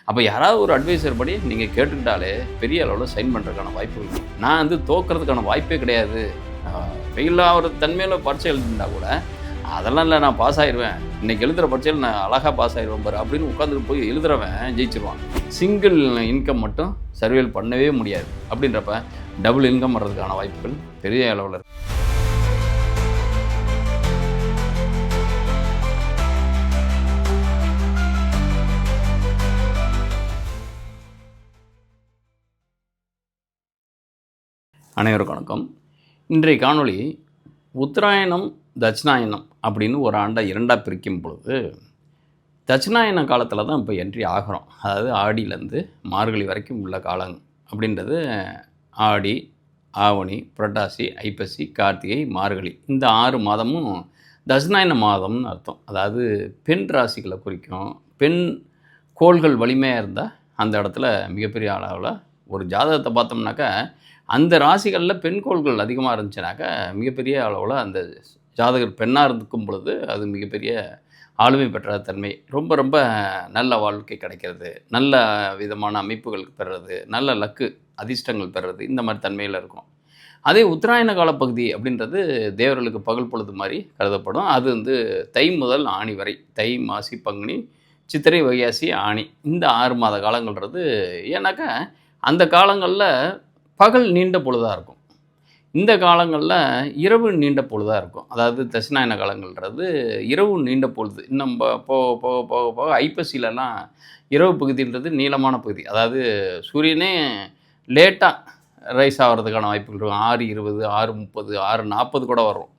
அப்போ யாராவது ஒரு அட்வைசர் படி நீங்கள் கேட்டுக்கிட்டாலே பெரிய அளவில் சைன் பண்ணுறதுக்கான வாய்ப்பு இருக்குது. நான் வந்து தோக்கிறதுக்கான வாய்ப்பே கிடையாது, ஃபெயில் ஆகிற தன்மையில் பரீட்சை எழுதிருந்தா கூட அதெல்லாம் இல்லை, நான் பாஸ் ஆயிடுவேன், இன்றைக்கி எழுதுகிற பரீட்சையில் நான் அழகாக பாஸ் ஆயிடுவேன் பாரு அப்படின்னு உட்காந்துட்டு போய் எழுதுறவன் ஜெயிச்சிருவான். சிங்கிள் இன்கம் மட்டும் சர்வேல் பண்ணவே முடியாது. அப்படின்றப்ப டபுள் இன்கம் வர்றதுக்கான வாய்ப்புகள் பெரிய அளவில் இருக்குது. அனைவருக்கும் வணக்கம். இன்றைய காணொளி உத்தராயணம் தட்சிணாயனம் அப்படின்னு ஒரு ஆண்டை இரண்டாக பிரிக்கும் பொழுது தட்சிணாயன காலத்தில் தான் இப்போ என்ட்ரி ஆகிறோம். அதாவது ஆடியிலேருந்து மார்கழி வரைக்கும் உள்ள காலம் அப்படின்றது ஆடி, ஆவணி, புரட்டாசி, ஐப்பசி, கார்த்திகை, மார்கழி இந்த 6 மாதமும் தட்சிணாயன மாதம்னு அர்த்தம். அதாவது பெண் ராசிகளை குறிக்கும். பெண் கோள்கள் வலிமையாக இருந்தால் அந்த இடத்துல மிகப்பெரிய அளவில் ஒரு ஜாதகத்தை பார்த்தோம்னாக்கா அந்த ராசிகளில் பெண் கோள்கள் அதிகமாக இருந்துச்சுனாக்கா மிகப்பெரிய அளவில் அந்த ஜாதகர் பெண்ணாக இருக்கும் பொழுது அது மிகப்பெரிய ஆளுமை பெற்ற தன்மை, ரொம்ப ரொம்ப நல்ல வாழ்க்கை கிடைக்கிறது, நல்ல விதமான அமைப்புகள் பெறுறது, நல்ல லக்கு அதிர்ஷ்டங்கள் பெறுறது, இந்த மாதிரி தன்மையில் இருக்கும். அதே உத்தராயண காலப்பகுதி அப்படின்றது தேவர்களுக்கு பகல் பொழுது மாதிரி கருதப்படும். அது வந்து தை முதல் ஆணி வரை, தை, மாசி, பங்குனி, சித்திரை, வைகாசி, ஆணி இந்த 6 மாத காலங்கள்ன்றது. ஏன்னாக்கா அந்த காலங்களில் பகல் நீண்ட பொழுதாக இருக்கும், இந்த காலங்களில் இரவு நீண்ட பொழுதாக இருக்கும். அதாவது தட்சிணாயன காலங்கள்ன்றது இரவு நீண்ட பொழுது. இன்னும் போக போக போக போக ஐப்பசியிலலாம் இரவு பகுதின்றது நீளமான பகுதி. அதாவது சூரியனே லேட்டாக ரைஸ் ஆகிறதுக்கான வாய்ப்புகள் இருக்கும். 6:20, 6:30, 6:40 கூட வரும்.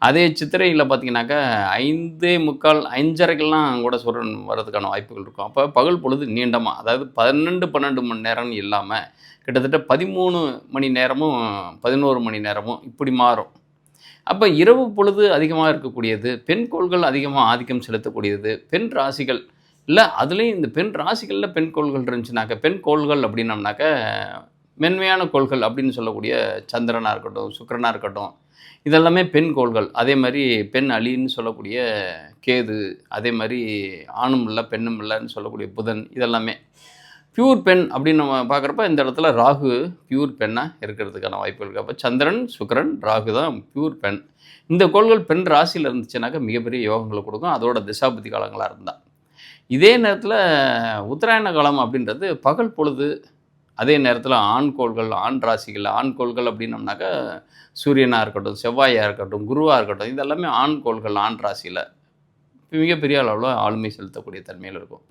அதே சித்திரையில் பார்த்திங்கனாக்கா 5:45, 5:30க்கெல்லாம் கூட சூரியன் வர்றதுக்கான வாய்ப்புகள் இருக்கும். அப்போ பகல் பொழுது நீண்டமாக, அதாவது 12 மணி நேரம்னு இல்லாமல் கிட்டத்தட்ட 13 மணி நேரமும் 11 மணி நேரமும் இப்படி மாறும். அப்போ இரவு பொழுது அதிகமாக இருக்கக்கூடியது, பெண் கோள்கள் அதிகமாக ஆதிக்கம் செலுத்தக்கூடியது, பெண் ராசிகள் இல்லை. அதுலேயும் இந்த பெண் ராசிகளில் பெண் கோள்கள் இருந்துச்சுனாக்கா, பெண் கோள்கள் அப்படின்னம்னாக்கா மென்மையான கோள்கள் அப்படின்னு சொல்லக்கூடிய சந்திரனாக இருக்கட்டும், சுக்கிரனாக இருக்கட்டும், இதெல்லாமே பெண் கோள்கள். அதே மாதிரி பெண் அலின்னு சொல்லக்கூடிய கேது, அதே மாதிரி ஆணும் இல்லை பெண்ணும் இல்லைன்னு சொல்லக்கூடிய புதன், இதெல்லாமே பியூர் பெண் அப்படின்னு நம்ம பார்க்குறப்ப இந்த இடத்துல ராகு பியூர் பெண்ணாக இருக்கிறதுக்கான வாய்ப்பு இருக்குது. அப்போ சந்திரன், சுக்கிரன், ராகு தான் பியூர் பெண். இந்த கோள்கள் பெண் ராசியில் இருந்துச்சுனாக்கா மிகப்பெரிய யோகங்களை கொடுக்கும், அதோட திசாபுத்தி காலங்களாக இருந்தால். இதே நேரத்தில் உத்தராயண காலம் அப்படின்றது பகல் பொழுது. அதே நேரத்தில் ஆண் கோள்கள், ஆண் ராசிகள், ஆண் கோள்கள் அப்படின்னம்னாக்கா சூரியனாக இருக்கட்டும், செவ்வாயாக இருக்கட்டும், குருவாக இருக்கட்டும், இதெல்லாமே ஆண் கோள்கள் ஆண் ராசியில் மிகப்பெரிய அளவில் ஆளுமை செலுத்தக்கூடிய தன்மையில் இருக்கும்.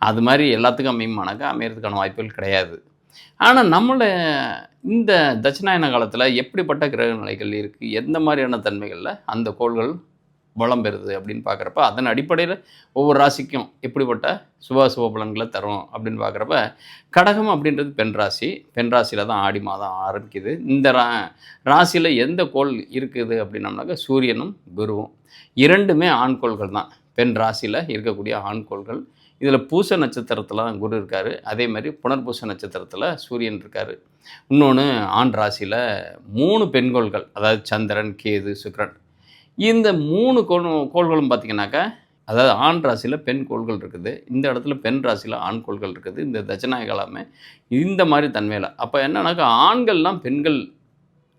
அது மாதிரி எல்லாத்துக்கும் அமையுமானாக்கா அமையறதுக்கான வாய்ப்புகள் கிடையாது. ஆனால் நம்மளை இந்த தட்சிணாயன காலத்தில் எப்படிப்பட்ட கிரக நிலைகள் இருக்குது, எந்த மாதிரியான தன்மைகளில் அந்த கோள்கள் பலம் பெறுது அப்படின்னு பார்க்குறப்ப அதன் அடிப்படையில் ஒவ்வொரு ராசிக்கும் எப்படிப்பட்ட சுப பலன்களை தரும் அப்படின்னு பார்க்குறப்ப கடகம் அப்படின்றது பெண் ராசி. பெண் ராசியில் தான் ஆடி மாதம் ஆரம்பிக்குது. இந்த ராசியில் எந்த கோள் இருக்குது அப்படின்னம்னாக்கா சூரியனும் குருவும் இரண்டுமே ஆண் கோள்கள் தான். பெண் ராசியில் இருக்கக்கூடிய ஆண் கோள்கள். இதில் பூச நட்சத்திரத்தில் தான் குரு இருக்கார், அதே மாதிரி புனர்பூச நட்சத்திரத்தில் சூரியன் இருக்கார். இன்னொன்று ஆண் ராசியில் 3 பெண்கோள்கள், அதாவது சந்திரன், கேது, சுக்கிரன். இந்த 3 கோள்களும் பார்த்திங்கனாக்கா, அதாவது ஆண் ராசியில் பெண் கோள்கள் இருக்குது, இந்த இடத்துல பெண் ராசியில் ஆண் கோள்கள் இருக்குது. இந்த தட்சிணாயன காலமே இந்த மாதிரி தன்மையில். அப்போ என்னன்னாக்கா ஆண்கள்லாம் பெண்கள்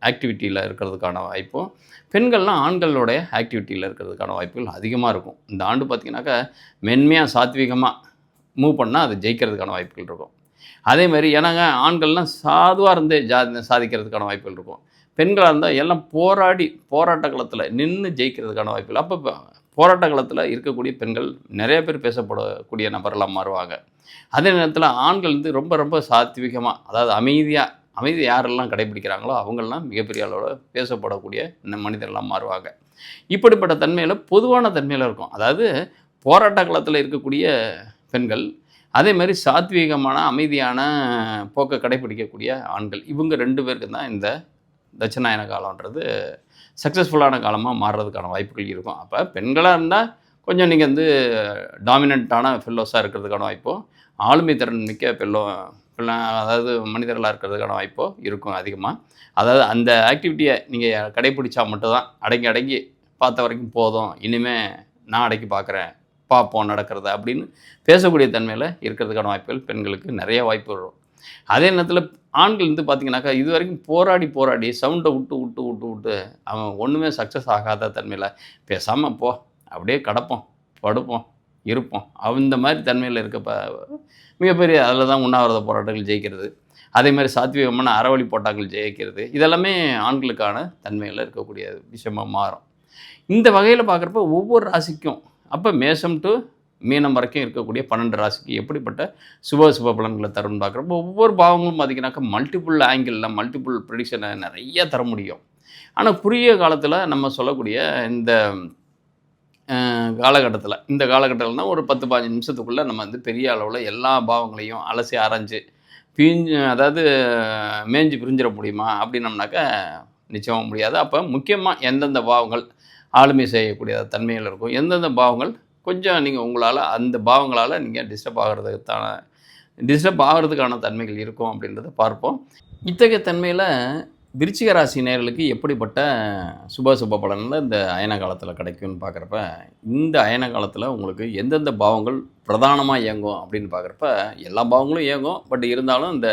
ஆக்டிவிட்டியில் இருக்கிறதுக்கான வாய்ப்பும், பெண்கள்லாம் ஆண்களோடைய ஆக்டிவிட்டியில் இருக்கிறதுக்கான வாய்ப்புகள் அதிகமாக இருக்கும். இந்த ஆண்டு பார்த்திங்கனாக்கா மென்மையாக சாத்வீகமாக மூவ் பண்ணால் அது ஜெயிக்கிறதுக்கான வாய்ப்புகள் இருக்கும். அதேமாதிரி ஏன்னாங்க ஆண்கள்லாம் சாதுவாக இருந்தே சாதிக்கிறதுக்கான வாய்ப்புகள் இருக்கும். பெண்களாக இருந்தால் எல்லாம் போராட்ட காலத்தில் நின்று ஜெயிக்கிறதுக்கான வாய்ப்புகள். அப்போ போராட்ட காலத்தில் இருக்கக்கூடிய பெண்கள் நிறைய பேர் பேசப்படக்கூடிய நபர்களாக மாறுவாங்க. அதே நேரத்தில் ஆண்கள் வந்து ரொம்ப ரொம்ப சாத்வீகமாக, அதாவது அமைதி யாரெல்லாம் கடைபிடிக்கிறாங்களோ அவங்கெல்லாம் மிகப்பெரிய அளவில் பேசப்படக்கூடிய மனிதர்கள்லாம் மாறுவாங்க. இப்படிப்பட்ட தன்மையில் பொதுவான தன்மையில் இருக்கும். அதாவது போராட்ட காலத்தில் இருக்கக்கூடிய பெண்கள், அதே மாதிரி சாத்வீகமான அமைதியான போக்கை கடைபிடிக்கக்கூடிய ஆண்கள், இவங்க 2 பேருக்கு தான் இந்த தட்சிணாயன காலம்ன்றது சக்ஸஸ்ஃபுல்லான காலமாக மாறுறதுக்கான வாய்ப்புகள் இருக்கும். அப்போ பெண்களாக இருந்தால் கொஞ்சம் நீங்கள் வந்து டாமினண்ட்டான ஃபெல்லோஸாக இருக்கிறதுக்கான வாய்ப்போ, ஆளுமை திறன் மிக்க அதாவது மனிதர்களாக இருக்கிறதுக்கான வாய்ப்போ இருக்கும் அதிகமாக. அதாவது அந்த ஆக்டிவிட்டியை நீங்கள் கடைப்பிடிச்சா மட்டும்தான், அடங்கி பார்த்த வரைக்கும் போதும், இனிமேல் நான் அடக்கி பார்க்குறேன், பார்ப்போம் நடக்கிறத அப்படின்னு பேசக்கூடிய தன்மையில் இருக்கிறதுக்கான வாய்ப்புகள் பெண்களுக்கு நிறைய வாய்ப்பு வரும். அதே நேரத்தில் ஆண்கள் வந்து பார்த்தீங்கன்னாக்கா இது வரைக்கும் போராடி சவுண்டை விட்டு அவன் ஒன்றுமே சக்ஸஸ் ஆகாத தன்மையில் பேசாமல் போ அப்படியே கிடப்போம் படுப்போம் இருப்போம் அந்த மாதிரி தன்மையில் இருக்க மிகப்பெரிய அதில் தான் உண்ணாவிரத போராட்டங்கள் ஜெயிக்கிறது, அதே மாதிரி சாத்வீகமான அறவழி போட்டாக்கள் ஜெயிக்கிறது, இதெல்லாமே ஆண்களுக்கான தன்மையில் இருக்கக்கூடிய விஷயமாக மாறும். இந்த வகையில் பார்க்குறப்ப ஒவ்வொரு ராசிக்கும் அப்போ மேஷம் டு மீனம் வரைக்கும் இருக்கக்கூடிய 12 ராசிக்கு எப்படிப்பட்ட சுப பலன்களை தரும்னு பார்க்குறப்போ ஒவ்வொரு பாவங்களும் பார்த்திங்கனாக்கா மல்டிபிள் ஆங்கிளில் மல்டிபிள் ப்ரெடிக்ஷனை நிறைய தர முடியும். ஆனால் குறுகிய காலத்தில் நம்ம சொல்லக்கூடிய இந்த இந்த காலகட்டத்தில்னா ஒரு 10-15 நிமிஷத்துக்குள்ளே நம்ம வந்து பெரிய அளவில் எல்லா பாவங்களையும் அலசி ஆராய்ஞ்சு அதாவது மேய்ஞ்சி பிரிஞ்சிட முடியுமா அப்படின்னம்னாக்கா நிச்சயமாக முடியாது. அப்போ முக்கியமாக எந்தெந்த பாவங்கள் ஆளுமை செய்யக்கூடிய தன்மைகள் இருக்கும், எந்தெந்த பாவங்கள் கொஞ்சம் நீங்கள் உங்களால் அந்த பாவங்களால் நீங்கள் டிஸ்டர்ப் ஆகிறதுக்கான தன்மைகள் இருக்கும் அப்படின்றத பார்ப்போம். இத்தகைய தன்மையில் விருச்சிக ராசி நேயர்களுக்கு எப்படிப்பட்ட சுப பலன்கள் இந்த அயன காலத்தில் கிடைக்கும்னு பார்க்குறப்ப, இந்த அயன காலத்தில் உங்களுக்கு எந்தெந்த பாவங்கள் பிரதானமாக இயங்கும் அப்படின்னு பார்க்குறப்ப எல்லா பாவங்களும் இயங்கும். பட் இருந்தாலும் இந்த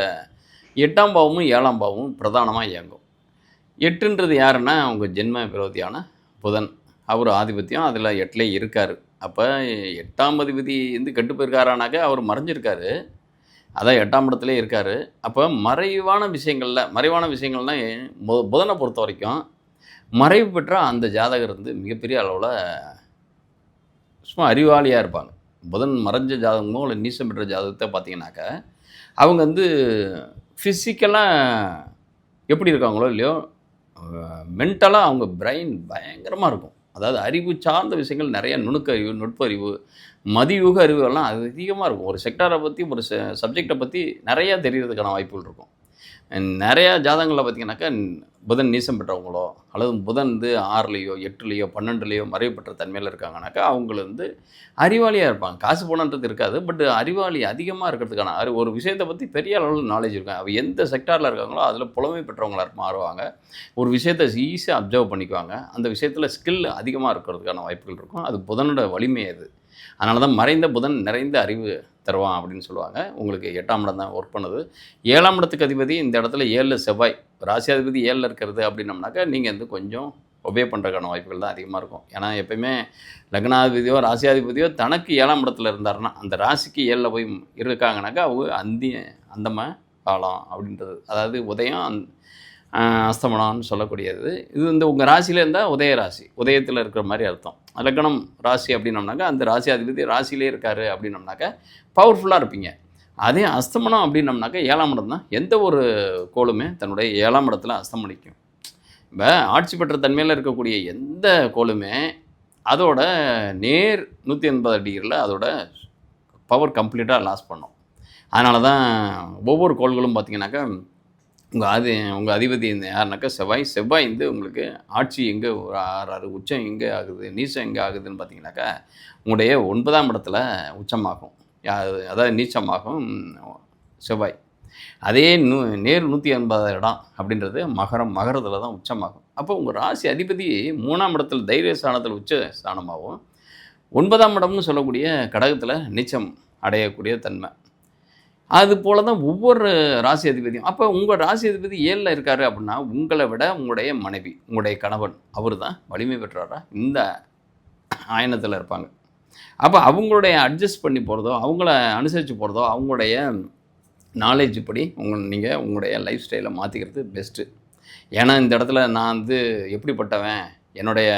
8ஆம் பாவமும் 7ஆம் பாவமும் பிரதானமாக இயங்கும். 8ன்றது யாருன்னா உங்கள் ஜென்ம விரோதியான புதன். அவர் ஆதிபத்தியம் அதில் 8லே இருக்கார். அப்போ 8ஆம் அதிபதி வந்து கெட்டு போயிருக்காரானாக்க அவர் மறைஞ்சிருக்காரு, அதான் 8ஆம் இடத்துலே இருக்கார். அப்போ மறைவான விஷயங்கள்னால் புதனை பொறுத்த வரைக்கும் மறைவு பெற்ற அந்த ஜாதகர் வந்து மிகப்பெரிய அளவில் சும்மா அறிவாளியாக இருப்பாங்க. புதன் மறைஞ்ச ஜாதகமோ இல்லை நீசம் பெற்ற ஜாதகத்தை பார்த்தீங்கன்னாக்கா அவங்க வந்து ஃபிசிக்கலாக எப்படி இருக்காங்களோ இல்லையோ மென்டலாக அவங்க பிரெயின் பயங்கரமாக இருக்கும். அதாவது அறிவு சார்ந்த விஷயங்கள் நிறைய நுணுக்கறிவு, நுட்பறிவு, மதியூக அறிவுகள்லாம் அதிகமாக இருக்கும். ஒரு செக்டாரை பற்றி ஒரு சப்ஜெக்டை பற்றி நிறையா தெரியறதுக்கான வாய்ப்புகள் இருக்கும். நிறையா ஜாதகங்களில் பார்த்திங்கனாக்கா புதன் நீசம் பெற்றவங்களோ அல்லது புதன் வந்து 6லேயோ 8லேயோ 12லேயோ மறைவு பெற்ற தன்மையில் இருக்காங்கனாக்கா அவங்க வந்து அறிவாளியாக இருப்பாங்க. காசு பணன்றது இருக்காது, பட் அறிவாளி அதிகமாக இருக்கிறதுக்கான ஒரு விஷயத்தை பற்றி பெரிய அளவில் நாலேஜ் இருக்கும். அவள் எந்த செக்டாரில் இருக்காங்களோ அதில் புலமை பெற்றவங்களாக மாறுவாங்க. ஒரு விஷயத்தை ஈஸியாக அப்சர்வ் பண்ணிக்குவாங்க. அந்த விஷயத்தில் ஸ்கில் அதிகமாக இருக்கிறதுக்கான வாய்ப்புகள் இருக்கும். அது புதனோட வலிமை அது. அதனால தான் மறைந்த புதன் நிறைந்த அறிவு தருவான் அப்படின்னு சொல்லுவாங்க. உங்களுக்கு 8ஆம் இடம் தான் ஒர்க் பண்ணுது. 7ஆம் இடத்துக்கு அதிபதி இந்த இடத்துல 7 செவ்வாய், ராசியாதிபதி 7ல் இருக்கிறது அப்படின்னம்னாக்கா நீங்கள் வந்து கொஞ்சம் ஒபே பண்ணுறதுக்கான வாய்ப்புகள் தான் அதிகமாக இருக்கும். ஏன்னா எப்பயுமே லக்னாதிபதியோ ராசியாதிபதியோ தனக்கு 7ஆம் இடத்துல இருந்தாருன்னா அந்த ராசிக்கு 7ல் போய் இருக்காங்கனாக்கா அவங்க அந்தம காலம் அப்படின்றது, அதாவது உதயம் அஸ்தமனம்னு சொல்லக்கூடியது. இது வந்து உங்கள் ராசியில் இருந்தால் உதய ராசி, உதயத்தில் இருக்கிற மாதிரி அர்த்தம். லக்னம் ராசி அப்படின்னம்னாக்கா அந்த ராசி அதிபதி ராசியிலே இருக்கார் அப்படின்னம்னாக்கா பவர்ஃபுல்லாக இருப்பீங்க. அதே அஸ்தமனம் அப்படின்னம்னாக்கா 7ஆம் இடம் தான். எந்த ஒரு கோளுமே தன்னுடைய 7ஆம் இடத்துல அஸ்தமனிக்கும். இப்போ ஆட்சி பெற்ற தன்மையில் இருக்கக்கூடிய எந்த கோளுமே அதோட நேர் 180 டிகிரியில் அதோட பவர் கம்ப்ளீட்டாக லாஸ் பண்ணும். அதனால தான் ஒவ்வொரு கோள்களும் பார்த்திங்கனாக்கா உங்கள் அதிபதி யாருனாக்கா செவ்வாய் வந்து உங்களுக்கு ஆட்சி எங்கே ஆறாரு, உச்சம் எங்கே ஆகுது, நீச்சம் எங்கே ஆகுதுன்னு பார்த்தீங்கன்னாக்கா உங்களுடைய 9ஆம் இடத்துல உச்சமாகும், அதாவது நீச்சமாகும் செவ்வாய். அதே நேர் 180 இடம் அப்படின்றது மகரத்தில் தான் உச்சமாகும். அப்போ உங்கள் ராசி அதிபதி 3ஆம் இடத்துல தைரிய ஸ்தானத்தில் உச்ச ஸ்தானமாகவும் 9ஆம் இடம்னு சொல்லக்கூடிய கடகத்தில் நீச்சம் அடையக்கூடிய தன்மை. அது போல தான் ஒவ்வொரு ராசி அதிபதியும். அப்போ உங்கள் ராசி அதிபதி 7ல் இருக்கார் அப்படின்னா உங்களை விட உங்களுடைய மனைவி, உங்களுடைய கணவன் அவர் தான் வலிமை பெற்றாரா இந்த ஆயனத்தில் இருப்பாங்க. அப்போ அவங்களுடைய அட்ஜஸ்ட் பண்ணி போகிறதோ, அவங்கள அனுசரித்து போகிறதோ, அவங்களுடைய நாலேஜ் படி நீங்கள் உங்களுடைய லைஃப் ஸ்டைலை மாற்றிக்கிறது பெஸ்ட்டு. ஏன்னா இந்த இடத்துல நான் வந்து எப்படிப்பட்டவன், என்னுடைய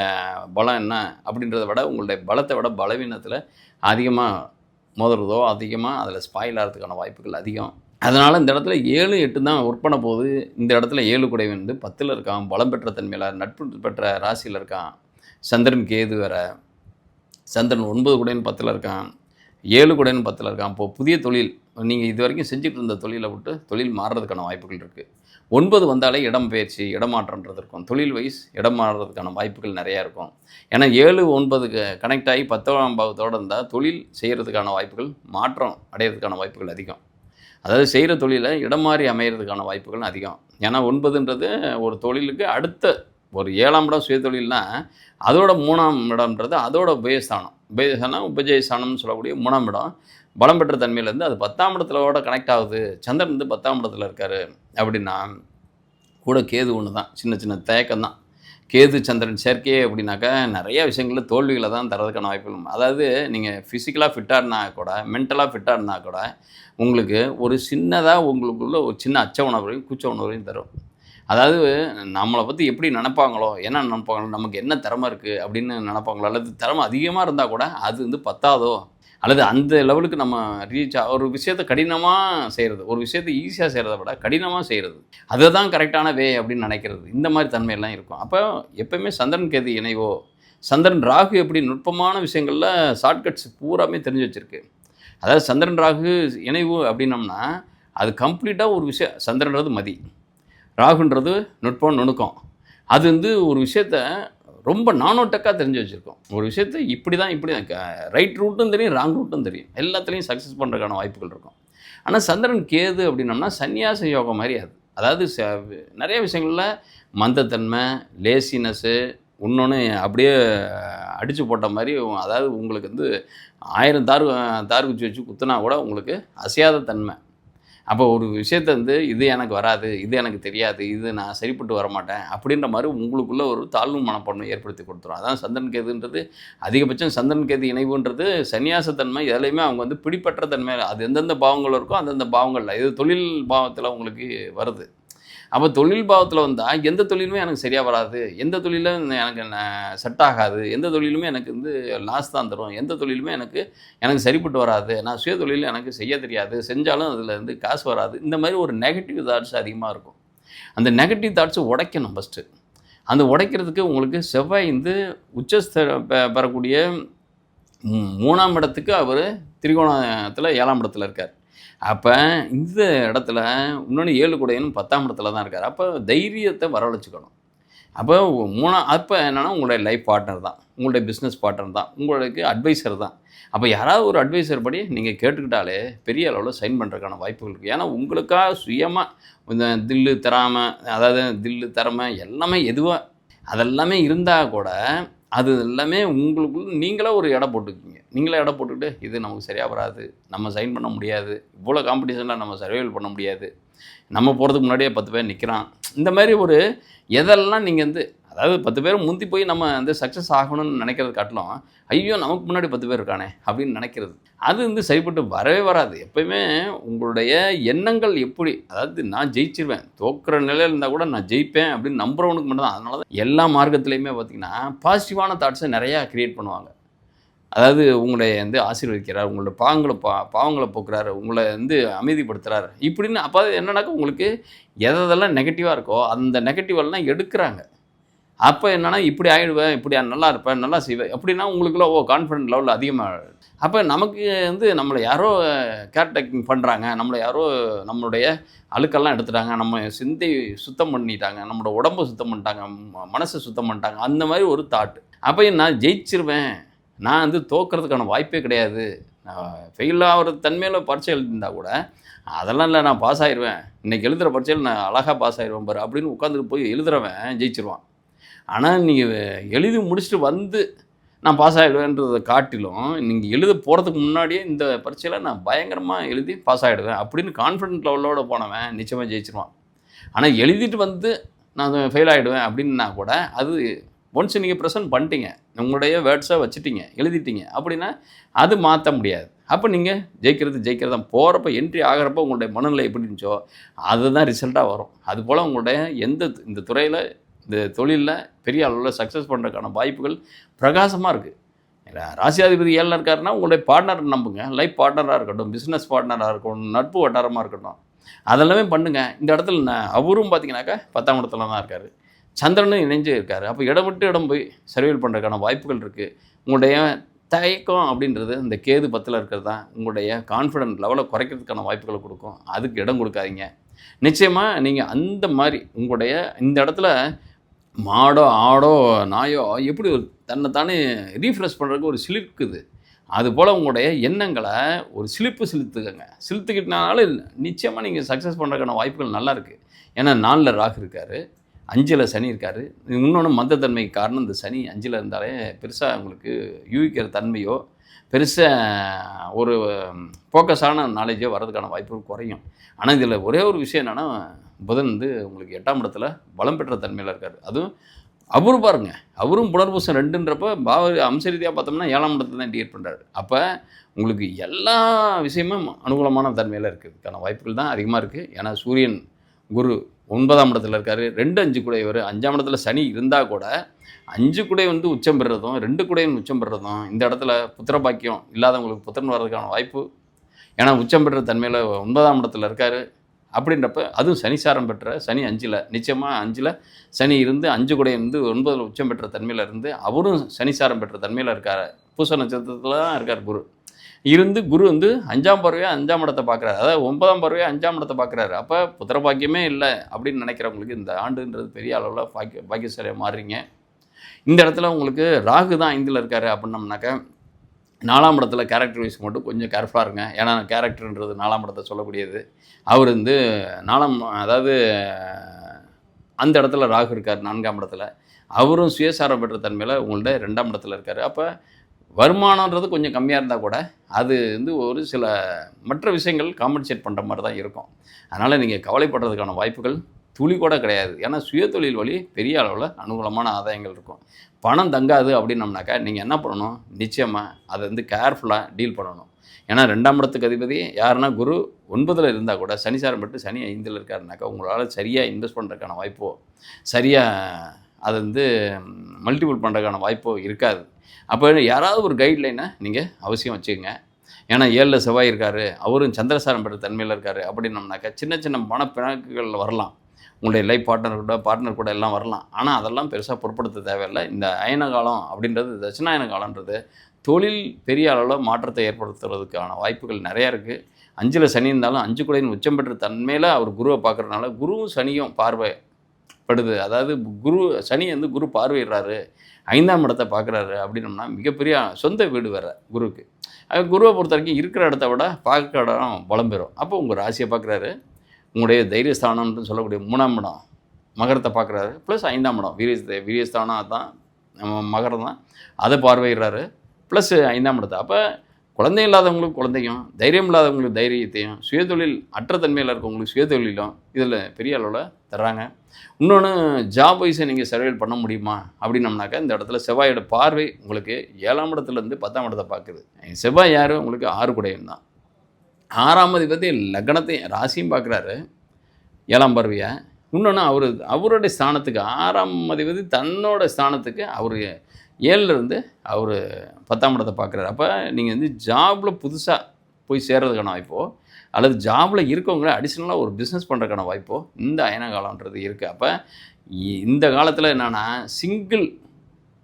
பலம் என்ன அப்படின்றத விட உங்களுடைய பலத்தை விட பலவீனத்தில் அதிகமாக மோதுறதோ அதிகமாக அதில் ஸ்பாயில் ஆகிறதுக்கான வாய்ப்புகள் அதிகம். அதனால் இந்த இடத்துல 7, 8 தான் ஒர்க் பண்ண போகுது. இந்த இடத்துல 7 குடை வந்து 10ல் இருக்கான், பலம் பெற்ற தன்மையில் நட்பு பெற்ற ராசியில் இருக்கான். சந்திரன் கேது வேறு, சந்திரன் 9 குடைன்னு 10ல் இருக்கான், 7 குடைன்னு 10ல் இருக்கான். இப்போது புதிய தொழில் நீங்கள் இது வரைக்கும் செஞ்சுட்டு இருந்த தொழிலை விட்டு தொழில் மாறுறதுக்கான வாய்ப்புகள் இருக்குது. 9 வந்தாலே இடம் பயிற்சி, இடமாற்றன்றது இருக்கும். தொழில் வைஸ் இடம் மாறுறதுக்கான வாய்ப்புகள் நிறையா இருக்கும். ஏன்னா 7, 9க்கு கனெக்ட் ஆகி 10ஆம் பாவத்தோடு இருந்தால் தொழில் செய்கிறதுக்கான வாய்ப்புகள், மாற்றம் அடையிறதுக்கான வாய்ப்புகள் அதிகம். அதாவது செய்கிற தொழிலை இடம் மாறி அமைகிறதுக்கான வாய்ப்புகள் அதிகம். ஏன்னா 9ன்றது ஒரு தொழிலுக்கு அடுத்த ஒரு 7ஆம் இடம் சுய தொழில்னால் அதோட 3ஆம் இடம்ன்றது அதோட உபயஸ்தானம். உபயஸ்தானம் உபஜயஸ்தானம்னு சொல்லக்கூடிய 3ஆம் இடம் பலம் பெற்ற தன்மையிலேருந்து அது 10ஆம் இடத்துலோட கனெக்ட் ஆகுது. சந்திரன் வந்து 10ஆம் இடத்துல இருக்கார் அப்படின்னா கூட கேது ஒன்று தான். சின்ன சின்ன தயக்கம் தான். கேது சந்திரன் சேர்க்கையே அப்படின்னாக்கா நிறைய விஷயங்களில் தோல்விகளை தான் தரதுக்கான வாய்ப்புகள். அதாவது நீங்கள் ஃபிசிக்கலாக ஃபிட்டாக இருந்தால் கூட, மென்டலாக ஃபிட்டாக இருந்தால் கூட, உங்களுக்கு ஒரு சின்னதாக உங்களுக்குள்ள ஒரு சின்ன அச்ச உணர்வையும் கூச்ச உணர்வையும் தரும். அதாவது நம்மளை பற்றி எப்படி நினைப்பாங்களோ, என்ன நினைப்பாங்களோ, நமக்கு என்ன திறமை இருக்குது அப்படின்னு நினைப்பாங்களோ, அல்லது திறமை அதிகமாக இருந்தால் கூட அது வந்து பத்தாதோ, அல்லது அந்த லெவலுக்கு நம்ம ஒரு விஷயத்தை கடினமாக செய்கிறது, ஒரு விஷயத்தை ஈஸியாக செய்கிறத விட கடினமாக செய்கிறது, அதுதான் கரெக்டான வே அப்படின்னு நினைக்கிறது, இந்த மாதிரி தன்மையெல்லாம் இருக்கும். அப்போ எப்போயுமே சந்திரன் கேது இணைவோ, சந்திரன் ராகு எப்படி நுட்பமான விஷயங்களில் ஷார்ட்கட்ஸ் பூராமே தெரிஞ்சு வச்சுருக்கு. அதாவது சந்திரன் ராகு இணைவு அப்படின்னம்னா அது கம்ப்ளீட்டாக ஒரு விஷயம். சந்திரன்றது மதி, ராகுன்றது நுட்பம் நுணுக்கம். அது வந்து ஒரு விஷயத்த ரொம்ப நானோட்டக்காக தெரிஞ்சு வச்சுருக்கோம். ஒரு விஷயத்தை இப்படி தான் ரைட் ரூட்டும் தெரியும், ராங் ரூட்டும் தெரியும். எல்லாத்துலேயும் சக்ஸஸ் பண்ணுறதுக்கான வாய்ப்புகள் இருக்கும். ஆனால் சந்திரன் கேது அப்படின்னம்னா சன்னியாச யோகம் மாதிரி அது. அதாவது நிறைய விஷயங்களில் மந்தத்தன்மை, லேசினஸ்ஸு, இன்னொன்று அப்படியே அடித்து போட்ட மாதிரி, அதாவது உங்களுக்கு வந்து 1000 தார் குச்சி வச்சு குத்துனா கூட உங்களுக்கு அசையாத தன்மை. அப்போ ஒரு விஷயத்த வந்து இது எனக்கு வராது, இது எனக்கு தெரியாது, இது நான் சரிப்பட்டு வரமாட்டேன் அப்படின்ற மாதிரி உங்களுக்குள்ளே ஒரு தாழ்வு மனப்பான்மை ஏற்படுத்தி கொடுத்துரும். அதான் சந்திரன் கேதுன்றது அதிகபட்சம். சந்திரன் கேது இணைவுன்றது சன்னியாசத்தன்மை. எதுலையுமே அவங்க வந்து பிடிப்பற்ற தன்மை. அது எந்தெந்த பாவங்கள் இருக்கோ அந்தந்த பாவங்களில், இது தொழில் பாவத்தில் உங்களுக்கு வருது. அப்போ தொழில் பாவத்தில் வந்தால் எந்த தொழிலுமே எனக்கு சரியாக வராது, எந்த தொழிலும் எனக்கு செட் ஆகாது, எந்த தொழிலுமே எனக்கு வந்து லாஸ் தான் தரும், எந்த தொழிலுமே எனக்கு சரிப்பட்டு வராது, நான் சுய தொழில் எனக்கு செய்ய தெரியாது, செஞ்சாலும் அதில் வந்து காசு வராது, இந்த மாதிரி ஒரு நெகட்டிவ் தாட்ஸ் அதிகமாக இருக்கும். அந்த நெகட்டிவ் தாட்ஸை உடைக்கணும் ஃபஸ்ட்டு. அந்த உடைக்கிறதுக்கு உங்களுக்கு செவ்வாய் வந்து பெறக்கூடிய 3ஆம் இடத்துக்கு அவர் திரிகோணத்தில் 7ஆம் இடத்துல இருக்கார். அப்போ இந்த இடத்துல இன்னொன்று 7 கூடையனும் 10ஆம் இடத்துல தான் இருக்கார். அப்போ தைரியத்தை வரவழைச்சிக்கணும். அப்போ அப்போ என்னென்னா உங்களுடைய லைஃப் பார்ட்னர் தான், உங்களுடைய பிஸ்னஸ் பார்ட்னர் தான், உங்களுக்கு அட்வைசர் தான். அப்போ யாராவது ஒரு அட்வைசர் படி நீங்கள் கேட்டுக்கிட்டாலே பெரிய அளவில் சைன் பண்ணுறதுக்கான வாய்ப்புகள் இருக்குது. ஏன்னா உங்களுக்காக சுயமாக இந்த தில்லு திறமை எல்லாமே எதுவாக அதெல்லாமே இருந்தால் கூட அது எல்லாமே உங்களுக்குள்ள நீங்களே ஒரு எடை போட்டுக்கிங்க. நீங்களே எடை போட்டுக்கிட்டு இது நமக்கு சரியாக வராது, நம்ம சைன் பண்ண முடியாது, இவ்வளோ காம்படிஷனில் நம்ம சர்வைவல் பண்ண முடியாது, நம்ம போகிறதுக்கு முன்னாடியே 10 பேர் நிற்கிறான், இந்த மாதிரி ஒரு எதெல்லாம் நீங்கள் வந்து அதாவது 10 பேர் முந்தி போய் நம்ம வந்து சக்ஸஸ் ஆகணும்னு நினைக்கிறது காட்டிலும் ஐயோ நமக்கு முன்னாடி 10 பேர் இருக்கானே அப்படின்னு நினைக்கிறது, அது வந்து சரிப்பட்டு வரவே வராது. எப்போயுமே உங்களுடைய எண்ணங்கள் எப்படி, அதாவது நான் ஜெயிச்சிருவேன், தோக்குற நிலையில் இருந்தால் கூட நான் ஜெயிப்பேன் அப்படின்னு நம்புறவனுக்கு மட்டும் தான். அதனால தான் எல்லா மார்க்கத்துலேயுமே பார்த்திங்கன்னா பாசிட்டிவான தாட்ஸை நிறையா க்ரியேட் பண்ணுவாங்க. அதாவது உங்களை வந்து ஆசீர்வதிக்கிறார், உங்களோட பாவங்களை போக்குறாரு, உங்களை வந்து அமைதிப்படுத்துகிறார் இப்படின்னு. அப்போ என்னன்னாக்கா உங்களுக்கு எதெல்லாம் நெகட்டிவாக இருக்கோ அந்த நெகட்டிவெல்லாம் எடுக்கிறாங்க. அப்போ என்னென்னா இப்படி ஆகிடுவேன், இப்படி நல்லா இருப்பேன், நல்லா செய்வேன் அப்படின்னா உங்களுக்குள்ள கான்ஃபிடென்ட் லெவல் அதிகமாக. அப்போ நமக்கு வந்து நம்மளை யாரோ கேர்டேக்கிங் பண்ணுறாங்க, நம்மளை யாரோ நம்மளுடைய அழுக்கெல்லாம் எடுத்துட்டாங்க, நம்ம சிந்தை சுத்தம் பண்ணிட்டாங்க, நம்மளோட உடம்பை சுத்தம் பண்ணிட்டாங்க, மனசை சுத்தம் பண்ணிட்டாங்க, அந்த மாதிரி ஒரு தாட்டு. அப்போ நான் ஜெயிச்சிருவேன், நான் வந்து தோக்கிறதுக்கான வாய்ப்பே கிடையாது, நான் ஃபெயில் ஆகிற தன்மையில் பரீட்சை எழுதியிருந்தால் கூட அதெல்லாம் இல்லை, நான் பாஸ் ஆகிடுவேன், இன்றைக்கி எழுதுகிற பரீட்சையில் நான் அழகாக பாஸ் ஆகிடுவேன் பாரு அப்படின்னு உட்காந்துட்டு போய் எழுதுகிறவன் ஜெயிச்சிருவான். ஆனால் நீங்கள் எழுதி முடிச்சுட்டு வந்து நான் பாஸ் ஆகிடுவேன்றதை காட்டிலும் நீங்கள் எழுத போகிறதுக்கு முன்னாடியே இந்த பரீட்சையில் நான் பயங்கரமாக எழுதி பாஸ் ஆகிடுவேன் அப்படின்னு கான்ஃபிடென்ட் லெவலோடு போனவன் நிச்சயமாக ஜெயிச்சிருவான். ஆனால் எழுதிட்டு வந்து நான் ஃபெயில் ஆகிடுவேன் அப்படின்னா கூட அது ஒன்ஸ் நீங்கள் ப்ரெசென்ட் பண்ணிட்டீங்க, உங்களுடைய வேர்ட்ஸை வச்சுட்டீங்க, எழுதிட்டீங்க அப்படின்னா அது மாற்ற முடியாது. அப்போ நீங்கள் ஜெயிக்கிறது தான். போகிறப்ப என்ட்ரி ஆகிறப்ப உங்களுடைய மனநிலை எப்படி இருந்துச்சோ அதுதான் ரிசல்ட்டாக வரும். அதுபோல் உங்களுடைய இந்த துறையில் இந்த தொழிலில் பெரிய அளவில் சக்ஸஸ் பண்ணுறதுக்கான வாய்ப்புகள் பிரகாசமாக இருக்குது. ராசியாதிபதி 7ல் இருக்காருன்னா உங்களுடைய பார்ட்னர் நம்புங்க, லைஃப் பார்ட்னராக இருக்கட்டும், பிஸ்னஸ் பார்ட்னராக இருக்கட்டும், நட்பு வட்டாரமாக இருக்கட்டும், அதெல்லாமே பண்ணுங்கள். இந்த இடத்துல அவரும் பார்த்தீங்கன்னாக்கா 10ஆம் இடத்துல தான் இருக்கார், சந்திரனும் இணைஞ்சு இருக்கார். அப்போ இடம் விட்டு இடம் போய் சர்வைவல் பண்ணுறதுக்கான வாய்ப்புகள் இருக்குது. உங்களுடைய தயக்கம் அப்படின்றது இந்த கேது 10ல் இருக்கிறது தான் உங்களுடைய கான்ஃபிடென்ட் லெவலை குறைக்கிறதுக்கான வாய்ப்புகளை கொடுக்கும். அதுக்கு இடம் கொடுக்காதீங்க. நிச்சயமாக நீங்கள் அந்த மாதிரி உங்களுடைய இந்த இடத்துல மாடோ ஆடோ நாயோ எப்படி ஒரு தன்னைத்தானே ரீஃப்ரெஷ் பண்ணுறதுக்கு ஒரு சிலிர்க்குது, அதுபோல் உங்களுடைய எண்ணங்களை ஒரு சிலிர்த்துக்கங்க. சிலிர்த்துக்கிட்டனால நிச்சயமாக நீங்கள் சக்ஸஸ் பண்ணுறதுக்கான வாய்ப்புகள் நல்லா இருக்குது. ஏன்னா 4ல் ராகு இருக்கார், 5ல் சனி இருக்கார். இன்னொன்று மந்தத்தன்மைக்கு காரணம் இந்த சனி 5ல் இருந்தாலே பெருசாக உங்களுக்கு யூகிக்கிற தன்மையோ பெருசாக ஒரு ஃபோக்கஸான நாலேஜோ வர்றதுக்கான வாய்ப்புகள் குறையும். ஆனால் இதில் ஒரே ஒரு விஷயம் என்னென்னா, புதன் வந்து உங்களுக்கு 8ஆம் இடத்துல பலம் பெற்ற தன்மையில் இருக்கார். அதுவும் அவரும் பாருங்க, அவரும் புனர்பூசம் 2ன்றப்ப அம்ச ரீதியாக பார்த்தோம்னா 7ஆம் இடத்துல தான் டியேட் பண்ணுறாரு. அப்போ உங்களுக்கு எல்லா விஷயமும் அனுகூலமான தன்மையில் இருக்கிறதுக்கான வாய்ப்புகள் தான் அதிகமாக இருக்குது. ஏன்னா சூரியன் குரு 9ஆம் இடத்துல இருக்கார். 2 5 கூடையவர். 5ஆம் இடத்துல சனி இருந்தால் கூட 5 கூடை வந்து உச்சம் பெறுறதும் 2 கூடையும் உச்சம் பெறுறதும் இந்த இடத்துல புத்திர பாக்கியம் இல்லாதவங்களுக்கு புத்திரன் வர்றதுக்கான வாய்ப்பு. ஏன்னா உச்சம் பெற்ற தன்மையில் 9ஆம் இடத்துல இருக்கார். அப்படின்றப்ப அதுவும் சனிசாரம் பெற்ற சனி 5ல் நிச்சயமாக 5ல் சனி இருந்து 5 கூடை இருந்து 9ல் உச்சம் பெற்ற தன்மையில் இருந்து அவரும் சனிசாரம் பெற்ற தன்மையில் இருக்கார். பூச நட்சத்திரத்தில் தான் இருக்கார் குரு. இருந்து குரு வந்து 5ஆம் பார்வையாக 5ஆம் இடத்தை பார்க்குறாரு. அதாவது 9ஆம் பார்வையாக 5ஆம் இடத்தை பார்க்குறாரு. அப்போ புத்திர பாக்கியமே இல்லை அப்படின்னு நினைக்கிறவங்களுக்கு இந்த ஆண்டுன்றது பெரிய அளவில் பாக்கியசாலியாக மாறுறீங்க. இந்த இடத்துல உங்களுக்கு ராகு தான் 5ல் இருக்கார் அப்படின்னம்னாக்கா 4ஆம் இடத்துல கேரக்டர் வைஸ் மட்டும் கொஞ்சம் கேர்ஃபுல்லாக இருங்க. ஏன்னா கேரக்டர்ன்றது 4ஆம் இடத்தை சொல்லக்கூடியது. அவர் வந்து 4ஆம் அதாவது அந்த இடத்துல ராகு இருக்கார் 4ஆம் இடத்துல. அவரும் சுயசாரம் பெற்ற தன்மையில் உங்கள்ட்ட 2ஆம் இடத்துல இருக்கார். அப்போ வருமானன்றது கொஞ்சம் கம்மியாக இருந்தால் கூட அது வந்து ஒரு சில மற்ற விஷயங்கள் காம்பன்சேட் பண்ணுற மாதிரி தான் இருக்கும். அதனால் நீங்கள் கவலைப்படுறதுக்கான வாய்ப்புகள் துளி கூட கிடையாது. ஏன்னா சுயதொழில் வழி பெரிய அளவில் அனுகூலமான ஆதாயங்கள் இருக்கும். பணம் தங்காது அப்படின்னம்னாக்கா நீங்கள் என்ன பண்ணணும், நிச்சயமாக அதை வந்து கேர்ஃபுல்லாக டீல் பண்ணணும். ஏன்னா 2ஆம் இடத்துக்கு அதிபதி யாருன்னா குரு 9ல் இருந்தால் கூட சனிசாரம் பெற்று சனி 5ல் இருக்காருனாக்கா உங்களால் சரியாக இன்வெஸ்ட் பண்ணுறதுக்கான வாய்ப்போ சரியாக அதை வந்து மல்டிபிள் பண்ணுறதுக்கான வாய்ப்போ இருக்காது. அப்போ யாராவது ஒரு கைட்லைனை நீங்கள் அவசியம் வச்சுக்கோங்க. ஏன்னா 7ல் செவ்வாய் இருக்கார், அவரும் சந்திரசாரம் பெற்ற தன்மையில் இருக்கார் அப்படின்னம்னாக்கா சின்ன சின்ன மனப்பிணக்குகள் வரலாம். உங்களுடைய லைஃப் பார்ட்னர் கூட எல்லாம் வரலாம். ஆனால் அதெல்லாம் பெருசாக பொருட்படுத்த தேவையில்லை. இந்த அயன காலம் அப்படின்றது தட்சிணாயன காலன்றது தொழில் பெரிய அளவில் மாற்றத்தை ஏற்படுத்துறதுக்கான வாய்ப்புகள் நிறையா இருக்குது. 5ல் சனி இருந்தாலும் 5 கூடையின் உச்சம் பெற்ற தன்மையில் அவர் குருவை பார்க்குறதுனால குருவும் சனியும் பார்வைப்படுது. அதாவது சனி வந்து குரு பார்வையிடுறாரு, 5ஆம் இடத்தை பார்க்குறாரு அப்படின்னம்னா மிகப்பெரிய சொந்த வீடு வேறு குருவுக்கு. குருவை பொறுத்த வரைக்கும் இருக்கிற இடத்த விட பார்க்குற இடம் பலம் பெறும். அப்போ உங்கள் ராசியை பார்க்குறாரு, உங்களுடைய தைரியஸ்தானம்னு சொல்லக்கூடிய 3ஆம் இடம் மகரத்தை பார்க்குறாரு, ப்ளஸ் 5ஆம் இடம் வீரியஸ்தானம் தான் மகரம் தான், அதை பார்வையிடுறாரு, ப்ளஸ் 5ஆம் இடத்தை. அப்போ குழந்தை இல்லாதவங்களுக்கு குழந்தையும், தைரியம் இல்லாதவங்களுக்கு தைரியத்தையும், சுயதொழில் அற்ற தன்மையில் இருக்கவங்களுக்கு சுயதொழிலும் இதில் பெரிய அளவில் தர்றாங்க. இன்னொன்று ஜாப் வைஸை நீங்கள் சர்வைல் பண்ண முடியுமா அப்படின்னம்னாக்கா இந்த இடத்துல செவ்வாயோட பார்வை உங்களுக்கு 7ஆம் இடத்துலேருந்து 10ஆம் இடத்தை பார்க்குது. செவ்வாய் யார் உங்களுக்கு 6 கூடையும் தான். 6ஆம் அதிபதி லக்னத்தையும் ராசியும் பார்க்குறாரு 7ஆம் பார்வையை. இன்னொன்று அவருடைய ஸ்தானத்துக்கு 6ஆம் அதிபதி தன்னோட ஸ்தானத்துக்கு அவர் 7லேருந்து அவர் 10ஆம் இடத்தை பார்க்குறாரு. அப்போ நீங்கள் வந்து ஜாபில் புதுசாக போய் சேர்றதுக்கான வாய்ப்போ அல்லது ஜாபில் இருக்கவங்கள அடிஷ்னலாக ஒரு பிஸ்னஸ் பண்ணுறதுக்கான வாய்ப்போ இந்த அயன காலன்றது இருக்குது. அப்போ இந்த காலத்தில் என்னென்னா சிங்கிள்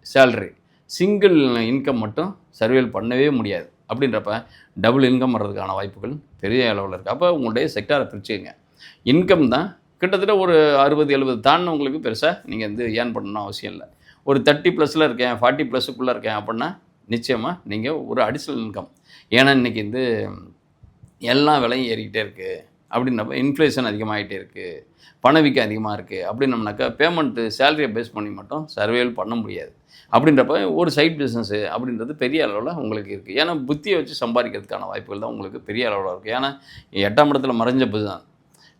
சேலரி சிங்கிள் இன்கம் மட்டும் சர்வைவல் பண்ணவே முடியாது. அப்படின்றப்ப டபுள் இன்கம் வர்றதுக்கான வாய்ப்புகள் பெரிய அளவில் இருக்குது. அப்போ உங்களுடைய செக்டாரை பிரிச்சுக்கங்க. இன்கம் தான் கிட்டத்தட்ட ஒரு 60-70 தாண்டினவங்களுக்கு பெருசாக நீங்கள் வந்து ஏர்ன் பண்ணணும்னு அவசியம் இல்லை. ஒரு 30+ இருக்கேன், 40+ இருக்கேன் அப்படின்னா நிச்சயமாக நீங்கள் ஒரு அடிஷ்னல் இன்கம். ஏன்னா இன்றைக்கி வந்து எல்லா விலையும் ஏறிக்கிட்டே இருக்குது அப்படின்னப்ப இன்ஃப்ளேஷன் அதிகமாகிட்டே இருக்குது, பணவீக்கம் அதிகமாக இருக்குது அப்படின்னம்னாக்கா பேமெண்ட்டு சேலரியை பேஸ் பண்ணி மட்டும் சர்வைவல் பண்ண முடியாது. அப்படின்றப்ப ஒரு சைட் பிஸ்னஸ்ஸு அப்படின்றது பெரிய அளவில் உங்களுக்கு இருக்குது. ஏன்னா புத்தியை வச்சு சம்பாதிக்கிறதுக்கான வாய்ப்புகள் தான் உங்களுக்கு பெரிய அளவில் இருக்குது. ஏன்னா 8ஆம் இடத்துல மறைஞ்ச புதன்,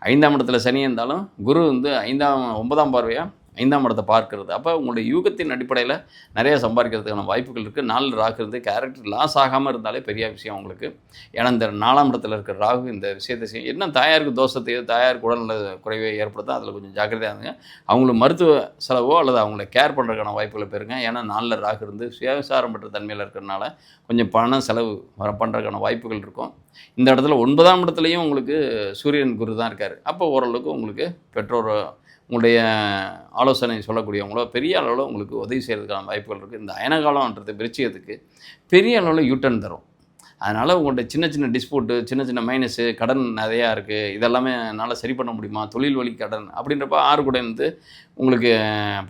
5ஆம் இடத்துல சனி இருந்தாலும் குரு வந்து 9ஆம் பார்வையாக 5ஆம் இடத்தை பார்க்கிறது. அப்போ உங்களுடைய யூகத்தின் அடிப்படையில் நிறையா சம்பாதிக்கிறதுக்கான வாய்ப்புகள் இருக்குது. 4 ராகு இருந்து கேரக்டர் லாஸ் ஆகாமல் இருந்தாலே பெரிய விஷயம் உங்களுக்கு. ஏன்னா இந்த 4ஆம் இடத்துல இருக்கிற ராகு இந்த விஷயத்தை செய்யும். என்ன தாயாருக்கு தோஷத்தையோ தாயாருக்கு உடல்நல குறைவை ஏற்படுத்தோ அதில் கொஞ்சம் ஜாக்கிரதையாக இருங்க. அவங்களுக்கு மருத்துவ செலவோ அல்லது அவங்கள கேர் பண்ணுறதுக்கான வாய்ப்புகளை பெறுங்க. ஏன்னா 4ல் ராகு இருந்து சுயசாரம் பெற்ற தன்மையில் இருக்கிறதுனால கொஞ்சம் பண செலவு பண்ணுறதுக்கான வாய்ப்புகள் இருக்கும். இந்த இடத்துல 9ஆம் இடத்துலையும் உங்களுக்கு சூரியன் குரு தான் இருக்கார். அப்போ ஓரளவுக்கு உங்களுக்கு பெற்றோர் உங்களுடைய ஆலோசனை சொல்லக்கூடியவங்களோ பெரிய அளவில் உங்களுக்கு உதவி செய்கிறதுக்கான வாய்ப்புகள் இருக்குது. இந்த அயனகாலம்ன்றது விருச்சிகத்துக்கு பெரிய அளவில் யூட்டர்ன் தரும். அதனால் உங்கள்கிட்ட சின்ன சின்ன டிஸ்பியூட்டு, சின்ன சின்ன மைனஸு, கடன் நிறையா இருக்குது, இதெல்லாமே என்னால் சரி பண்ண முடியுமா, தொழில் வழி கடன் அப்படின்றப்ப 6 கூட இருந்து உங்களுக்கு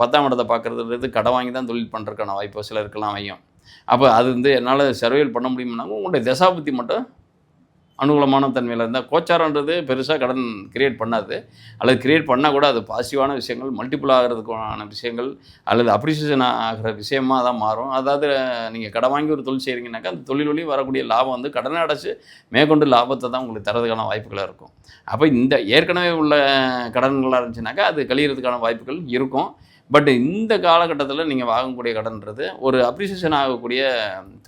10ஆம் இடத்தை பார்க்குறதுன்றது கடன் வாங்கி தான் தொழில் பண்ணுறதுக்கான வாய்ப்பு சிலருக்கெல்லாம் வையும். அப்போ அது வந்து என்னால் சர்வைவல் பண்ண முடியும்னாலும் உங்களுடைய தசாபுத்தி மட்டும் அனுகூலமான தன்மையில் இருந்தால் கோச்சாரன்றது பெருசாக கடன் கிரியேட் பண்ணாது, அல்லது கிரியேட் பண்ணால் கூட அது பாசிட்டிவான விஷயங்கள், மல்டிபிள் ஆகிறதுக்கான விஷயங்கள், அல்லது அப்ரிசியேஷன் ஆகிற விஷயமாக தான் மாறும். அதாவது நீங்கள் கடன் வாங்கி ஒரு தொழில் செய்கிறீங்கனாக்கா அந்த தொழில் வழி வரக்கூடிய லாபம் வந்து கடனை அடைச்சி மேற்கொண்டு லாபத்தை தான் உங்களுக்கு தரதுக்கான வாய்ப்புகளாக இருக்கும். அப்போ இந்த ஏற்கனவே உள்ள கடன்களாக இருந்துச்சுனாக்கா அது கழியறதுக்கான வாய்ப்புகள் இருக்கும். பட் இந்த காலகட்டத்தில் நீங்கள் வாங்கக்கூடிய கடன்றது ஒரு அப்ரிசியேஷன் ஆகக்கூடிய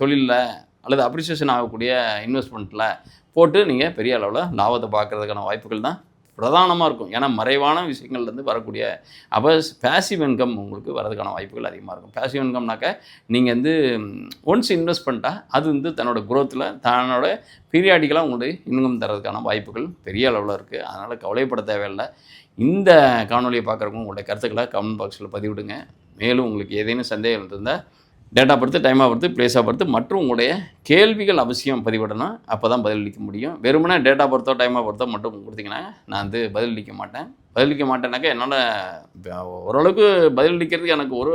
தொழிலில் அல்லது அப்ரிசியேஷன் ஆகக்கூடிய இன்வெஸ்ட்மெண்ட்டில் போட்டு நீங்கள் பெரிய அளவில் லாபத்தை பார்க்குறதுக்கான வாய்ப்புகள் தான் பிரதானமாக இருக்கும். ஏன்னா மறைவான விஷயங்கள்லேருந்து வரக்கூடிய அப்போ பேசிவ் இன்கம் உங்களுக்கு வரதுக்கான வாய்ப்புகள் அதிகமாக இருக்கும். பேசிவ் இன்கம்னாக்க நீங்கள் வந்து ஒன்ஸ் இன்வெஸ்ட் பண்ணிட்டா அது வந்து தன்னோட குரோத்தில் தன்னோட பீரியாடிக்கலாக உங்களுக்கு இன்கம் தரதுக்கான வாய்ப்புகள் பெரிய அளவில் இருக்குது. அதனால் கவலைப்பட தேவையில்லை. இந்த காணொலியை பார்க்குறவங்க உங்களுடைய கருத்துக்களை கமெண்ட் பாக்ஸில் பதிவிடுங்க. மேலும் உங்களுக்கு ஏதேனும் சந்தேகம் இருந்தால் date of birth, time of birth, place of birth மற்றும் உங்களுடைய கேள்விகள் அவசியம் பதிவிடணும். அப்போ தான் பதிலளிக்க முடியும். வெறுமனே டேட் ஆஃப் பர்த்தோ டைம் ஆஃப் பர்த்தோ மட்டும் கொடுத்தீங்கன்னா நான் வந்து பதிலளிக்க மாட்டேன். பதிலளிக்க மாட்டேன்னாக்கா என்னால் ஓரளவுக்கு பதிலளிக்கிறதுக்கு எனக்கு ஒரு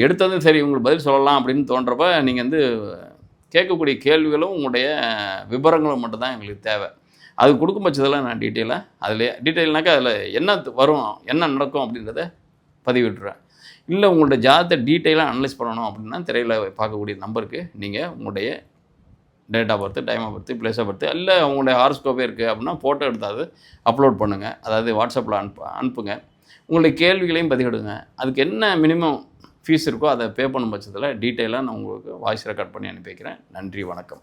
எடுத்தது சரி உங்களுக்கு பதில் சொல்லலாம் அப்படின்னு தோன்றப்ப நீங்கள் வந்து கேட்கக்கூடிய கேள்விகளும் உங்களுடைய விவரங்களும் மட்டும்தான் எங்களுக்கு தேவை. அது கொடுக்கும் பட்சத்தில் நான் டீட்டெயிலாக அதில் டீட்டெயில்னாக்கா அதில் என்ன வரும், என்ன நடக்கும் அப்படின்றத பதிவிட்டுறேன். இல்லை உங்களோட ஜாதகத்தை டீட்டெயிலாக அனலைஸ் பண்ணணும் அப்படின்னா திரையில் பார்க்கக்கூடிய நம்பருக்கு நீங்கள் உங்களுடைய date of birth, time of birth, place of birth, இல்லை உங்களுடைய ஹாரோஸ்கோப்பே இருக்குது அப்படின்னா ஃபோட்டோ எடுத்தாவது அப்லோட் பண்ணுங்கள். அதாவது வாட்ஸ்அப்பில் அனுப்புங்க. உங்களுடைய கேள்விகளையும் பதிவிடுங்க. அதுக்கு என்ன மினிமம் ஃபீஸ் இருக்கோ அதை பே பண்ணும் பட்சத்தில் டீட்டெயிலாக நான் உங்களுக்கு வாய்ஸ் ரெக்கார்ட் பண்ணி அனுப்பி வைக்கிறேன். நன்றி, வணக்கம்.